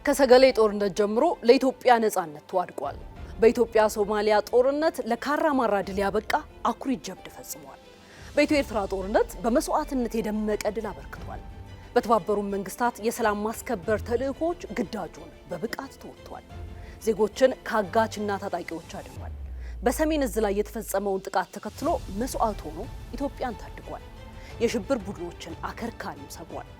ከሰገሌ ጦርነት ጀምሮ ለኢትዮጵያ ነጻነት ተዋድቋል። በኢትዮጵያ ሶማሊያ ጦርነት ለካራማራ ድል ያበቃ አኩሪ ጀብድ ፈጽሟል። በኢትዮ ኤርትራ ጦርነት በመስዋዕትነት የደመቀ ድል አበርክቷል። በተባበሩት መንግስታት የሰላም ማስከበር ተልእኮች ግዳጁን በብቃት ተወጥቷል። ዜጎችን ከአጋችና ታጣቂዎች አድኗል። በሰሜን እዝ ላይ የተፈጸመውን ጥቃት ተከትሎ መስዋዕት ሆኖ ኢትዮጵያን ታድጓል። የሽብር ቡድኖችን አከርካሪም ሰብሯል።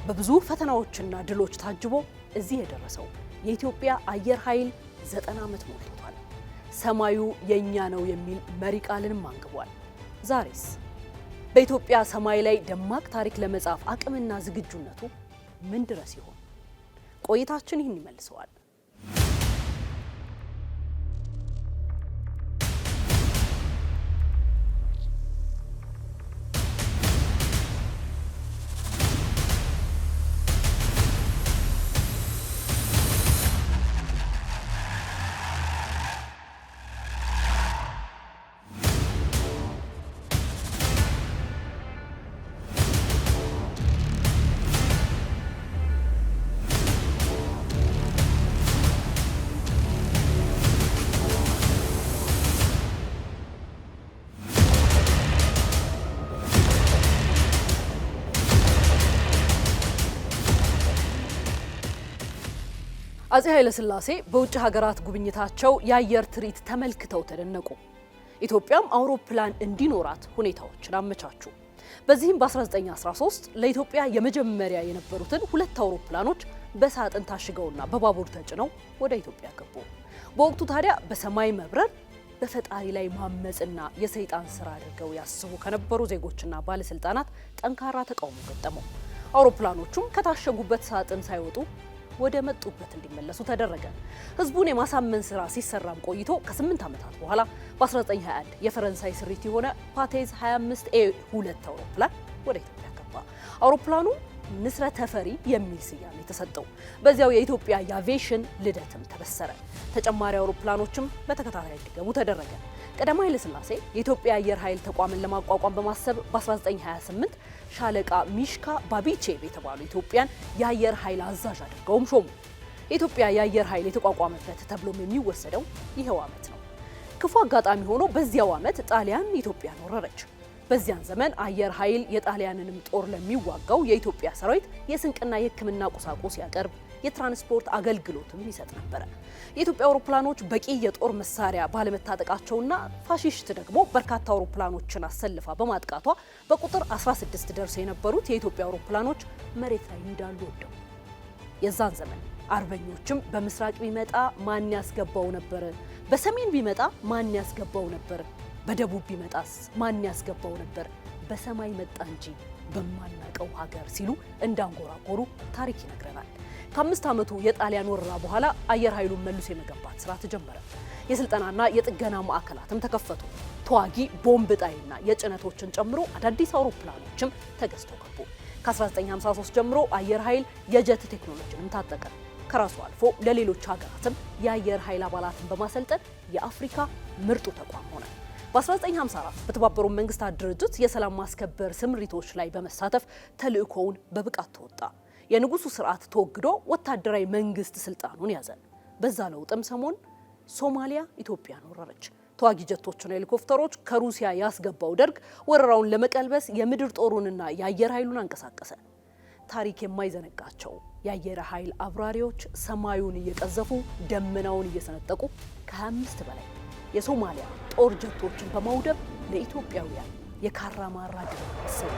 በብዙ ፈተናዎችና ድሎች ታጅቦ እዚህ የደረሰው የኢትዮጵያ አየር ኃይል 90 ዓመት ሞልቶታል። ሰማዩ የኛ ነው የሚል መሪ ቃልንም አንግቧል። ዛሬስ በኢትዮጵያ ሰማይ ላይ ደማቅ ታሪክ ለመጻፍ አቅምና ዝግጁነቱ ምን ድረስ ይሆን? ቆይታችን ይህን ይመልሰዋል። አፄ ኃይለ ሥላሴ በውጭ ሀገራት ጉብኝታቸው የአየር ትርኢት ተመልክተው ተደነቁ። ኢትዮጵያም አውሮፕላን እንዲኖራት ሁኔታዎችን አመቻቹ። በዚህም በ1913 ለኢትዮጵያ የመጀመሪያ የነበሩትን 2 አውሮፕላኖች በሳጥን ታሽገውና በባቡር ተጭነው ወደ ኢትዮጵያ ገቡ። በወቅቱ ታዲያ በሰማይ መብረር በፈጣሪ ላይ ማመጽና የሰይጣን ስራ አድርገው ያስቡ ከነበሩ ዜጎችና ባለስልጣናት ጠንካራ ተቃውሞ ገጠመው። አውሮፕላኖቹም ከታሸጉበት ሳጥን ሳይወጡ ወደ መጡበት እንዲመለሱ ተደረገ። ህዝቡን የማሳመን ስራ ሲሰራም ቆይቶ ከ8 ዓመታት በኋላ በ1921 የፈረንሳይ ስሪት የሆነ ፓቴዝ 25A2 አውሮፕላን ወደ ኢትዮጵያ ገባ። አውሮፕላኑ ንስረ ተፈሪ የሚል ስያሜ ተሰጠው። በዚያው የኢትዮጵያ የአቪዬሽን ልደትም ተበሰረ። ተጨማሪ አውሮፕላኖችም በተከታታይ እንዲገቡ ተደረገ። ቀዳማዊ ኃይለ ሥላሴ የኢትዮጵያ አየር ኃይል ተቋምን ለማቋቋም በማሰብ በ1928 ሻለቃ ሚሽካ ባቢቼቭ የተባሉ ኢትዮጵያን የአየር ኃይል አዛዥ አድርገውም ሾሙ። የኢትዮጵያ የአየር ኃይል የተቋቋመበት ተብሎም የሚወሰደው ይኸው ዓመት ነው። ክፉ አጋጣሚ ሆኖ በዚያው ዓመት ጣሊያን ኢትዮጵያን ወረረች። በዚያን ዘመን አየር ኃይል የጣሊያንንም ጦር ለሚዋጋው የኢትዮጵያ ሰራዊት የስንቅና የሕክምና ቁሳቁስ ያቀርብ፣ የትራንስፖርት አገልግሎትም ይሰጥ ነበር። የኢትዮጵያ አውሮፕላኖች በቂ የጦር መሳሪያ ባለመታጠቃቸውና ፋሺስት ደግሞ በርካታ አውሮፕላኖችን አሰልፋ በማጥቃቷ በቁጥር 16 ደርሰው የነበሩት የኢትዮጵያ አውሮፕላኖች መሬት ላይ እንዳሉ ወደሙ። የዛን ዘመን አርበኞችም በምስራቅ ቢመጣ ማን ያስገባው ነበር፣ በሰሜን ቢመጣ ማን ያስገባው ነበር፣ በደቡብ ቢመጣስ ማን ያስገባው ነበር፣ በሰማይ መጣ እንጂ በማናቀው ሀገር ሲሉ እንዳንጎራጎሩ ታሪክ ይነግረናል። ከ5 ዓመቱ የጣሊያን ወረራ በኋላ አየር ኃይሉን መልሶ የመገንባት ስራ ተጀመረ። የስልጠናና የጥገና ማዕከላትም ተከፈቱ። ተዋጊ ቦምብ ጣይና የጭነቶችን ጨምሮ አዳዲስ አውሮፕላኖችም ተገዝተው ገቡ። ከ1953 ጀምሮ አየር ኃይል የጀት ቴክኖሎጂንም ታጠቀ። ከራሱ አልፎ ለሌሎች ሀገራትም የአየር ኃይል አባላትን በማሰልጠን የአፍሪካ ምርጡ ተቋም ሆነ። በ1954 በተባበሩት መንግስታት ድርጅት የሰላም ማስከበር ስምሪቶች ላይ በመሳተፍ ተልእኮውን በብቃት ተወጣ። የንጉሱ ስርዓት ተወግዶ ወታደራዊ መንግስት ስልጣኑን ያዘ። በዛ ለውጥም ሰሞን ሶማሊያ ኢትዮጵያን ወረረች። ተዋጊ ጀቶችና ሄሊኮፕተሮች ከሩሲያ ያስገባው ደርግ ወረራውን ለመቀልበስ የምድር ጦሩንና የአየር ኃይሉን አንቀሳቀሰ። ታሪክ የማይዘነጋቸው የአየር ኃይል አብራሪዎች ሰማዩን እየቀዘፉ ደመናውን እየሰነጠቁ ከ25 በላይ የሶማሊያ ጦር ጀቶችን በማውደብ ለኢትዮጵያውያን የካራማራ ድል ሰው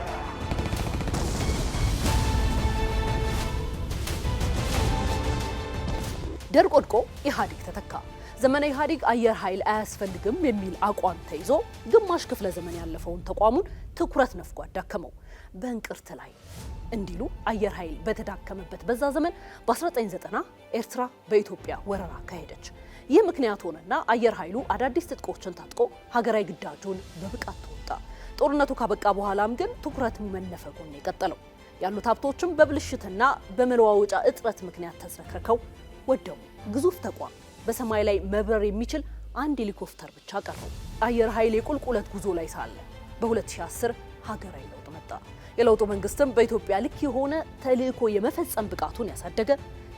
ደርግ ወድቆ ኢህአዴግ ተተካ። ዘመነ ኢህአዴግ አየር ኃይል አያስፈልግም የሚል አቋም ተይዞ ግማሽ ክፍለ ዘመን ያለፈውን ተቋሙን ትኩረት ነፍጎ አዳከመው። በእንቅርት ላይ እንዲሉ አየር ኃይል በተዳከመበት በዛ ዘመን በ1990 ኤርትራ በኢትዮጵያ ወረራ ካሄደች። ይህ ምክንያት ሆነና አየር ኃይሉ አዳዲስ ትጥቆችን ታጥቆ ሀገራዊ ግዳጁን በብቃት ተወጣ። ጦርነቱ ካበቃ በኋላም ግን ትኩረት መነፈጉን የቀጠለው ያሉት ሀብቶችም በብልሽትና በመለዋወጫ እጥረት ምክንያት ተዝረክርከው ወደሙ። ግዙፍ ተቋም በሰማይ ላይ መብረር የሚችል አንድ ሄሊኮፕተር ብቻ ቀረው። አየር ኃይል የቁልቁለት ጉዞ ላይ ሳለ በ2010 ሀገራዊ ለውጥ መጣ። የለውጡ መንግስትም በኢትዮጵያ ልክ የሆነ ተልእኮ የመፈጸም ብቃቱን ያሳደገ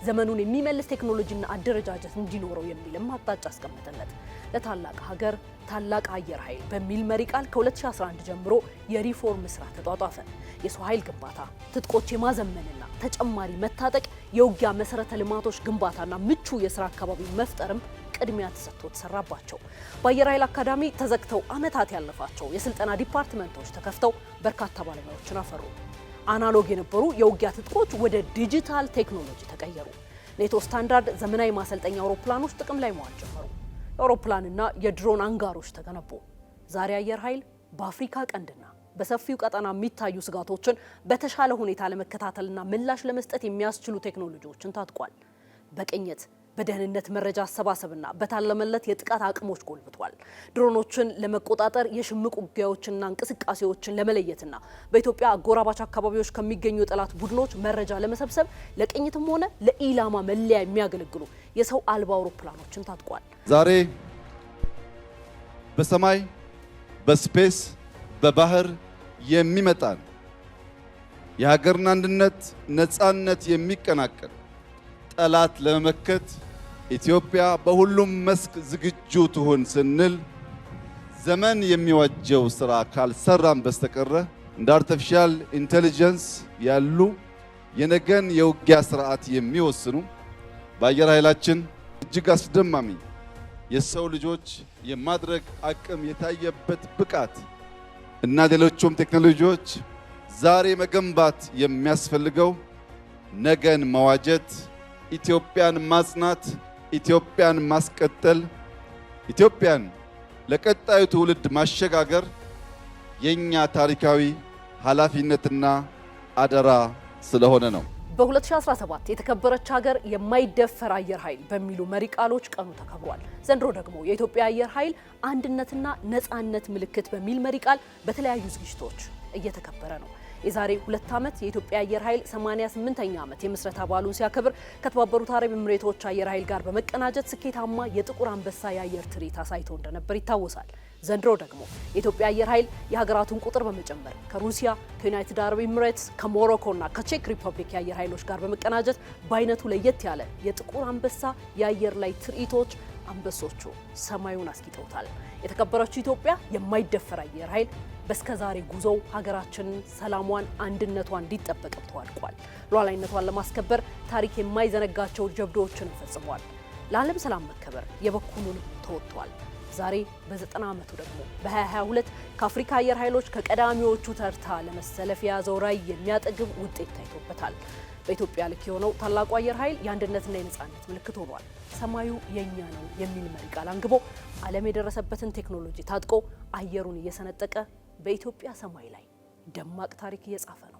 ዘመኑን የሚመልስ ቴክኖሎጂና አደረጃጀት እንዲኖረው የሚልም አቅጣጫ አስቀመጠለት። ለታላቅ ሀገር ታላቅ አየር ኃይል በሚል መሪ ቃል ከ2011 ጀምሮ የሪፎርም ስራ ተጧጧፈ። የሰው ኃይል ግንባታ፣ ትጥቆች የማዘመንና ተጨማሪ መታጠቅ፣ የውጊያ መሰረተ ልማቶች ግንባታና ምቹ የስራ አካባቢ መፍጠርም ቅድሚያ ተሰጥቶ ተሰራባቸው። በአየር ኃይል አካዳሚ ተዘግተው ዓመታት ያለፋቸው የስልጠና ዲፓርትመንቶች ተከፍተው በርካታ ባለሙያዎችን አፈሩ። አናሎግ የነበሩ የውጊያ ትጥቆች ወደ ዲጂታል ቴክኖሎጂ ተቀየሩ። ኔቶ ስታንዳርድ ዘመናዊ ማሰልጠኛ አውሮፕላኖች ጥቅም ላይ መዋል ጀመሩ። የአውሮፕላንና የድሮን አንጋሮች ተገነቡ። ዛሬ አየር ኃይል በአፍሪካ ቀንድና በሰፊው ቀጠና የሚታዩ ስጋቶችን በተሻለ ሁኔታ ለመከታተልና ምላሽ ለመስጠት የሚያስችሉ ቴክኖሎጂዎችን ታጥቋል። በቅኝት በደህንነት መረጃ አሰባሰብና በታለመለት የጥቃት አቅሞች ጎልብቷል። ድሮኖችን ለመቆጣጠር የሽምቅ ውጊያዎችና እንቅስቃሴዎችን ለመለየትና በኢትዮጵያ አጎራባች አካባቢዎች ከሚገኙ የጠላት ቡድኖች መረጃ ለመሰብሰብ ለቅኝትም ሆነ ለኢላማ መለያ የሚያገለግሉ የሰው አልባ አውሮፕላኖችን ታጥቋል። ዛሬ በሰማይ በስፔስ በባህር የሚመጣን የሀገርን አንድነት ነፃነት የሚቀናቀን ጠላት ለመመከት ኢትዮጵያ በሁሉም መስክ ዝግጁ ትሁን ስንል ዘመን የሚዋጀው ስራ ካልሰራን በስተቀር እንደ አርቲፊሻል ኢንተለጀንስ ያሉ የነገን የውጊያ ስርዓት የሚወስኑ በአየር ኃይላችን እጅግ አስደማሚ የሰው ልጆች የማድረግ አቅም የታየበት ብቃት እና ሌሎችም ቴክኖሎጂዎች ዛሬ መገንባት የሚያስፈልገው ነገን መዋጀት፣ ኢትዮጵያን ማጽናት፣ ኢትዮጵያን ማስቀጠል፣ ኢትዮጵያን ለቀጣዩ ትውልድ ማሸጋገር የኛ ታሪካዊ ኃላፊነትና አደራ ስለሆነ ነው። በ2017 የተከበረች ሀገር የማይደፈር አየር ኃይል በሚሉ መሪ ቃሎች ቀኑ ተከብሯል። ዘንድሮ ደግሞ የኢትዮጵያ አየር ኃይል አንድነትና ነፃነት ምልክት በሚል መሪ ቃል በተለያዩ ዝግጅቶች እየተከበረ ነው። የዛሬ 2 ዓመት የኢትዮጵያ አየር ኃይል 88ኛ ዓመት የምስረታ በዓሉን ሲያከብር ከተባበሩት አረብ ኤምሬቶች አየር ኃይል ጋር በመቀናጀት ስኬታማ የጥቁር አንበሳ የአየር ትርኢት አሳይቶ እንደነበር ይታወሳል። ዘንድሮ ደግሞ የኢትዮጵያ አየር ኃይል የሀገራቱን ቁጥር በመጨመር ከሩሲያ፣ ከዩናይትድ አረብ ኤምሬትስ፣ ከሞሮኮና ከቼክ ሪፐብሊክ የአየር ኃይሎች ጋር በመቀናጀት በአይነቱ ለየት ያለ የጥቁር አንበሳ የአየር ላይ ትርኢቶች አንበሶቹ ሰማዩን አስጊጠውታል። የተከበረችው ኢትዮጵያ የማይደፈር አየር ኃይል በስከዛሬ ጉዞው ሀገራችንን ሰላሟን፣ አንድነቷን እንዲጠበቅም ተዋድቋል። ሉዓላዊነቷን ለማስከበር ታሪክ የማይዘነጋቸው ጀብዶዎችን ፈጽሟል። ለዓለም ሰላም መከበር የበኩሉን ተወጥቷል። ዛሬ በ90 ዓመቱ ደግሞ በ2022 ከአፍሪካ አየር ኃይሎች ከቀዳሚዎቹ ተርታ ለመሰለፍ የያዘው ራዕይ የሚያጠግብ ውጤት ታይቶበታል። በኢትዮጵያ ልክ የሆነው ታላቁ አየር ኃይል የአንድነትና የነፃነት ምልክት ሆኗል። ሰማዩ የኛ ነው የሚል መሪ ቃል አንግቦ ዓለም የደረሰበትን ቴክኖሎጂ ታጥቆ አየሩን እየሰነጠቀ በኢትዮጵያ ሰማይ ላይ ደማቅ ታሪክ እየጻፈ ነው።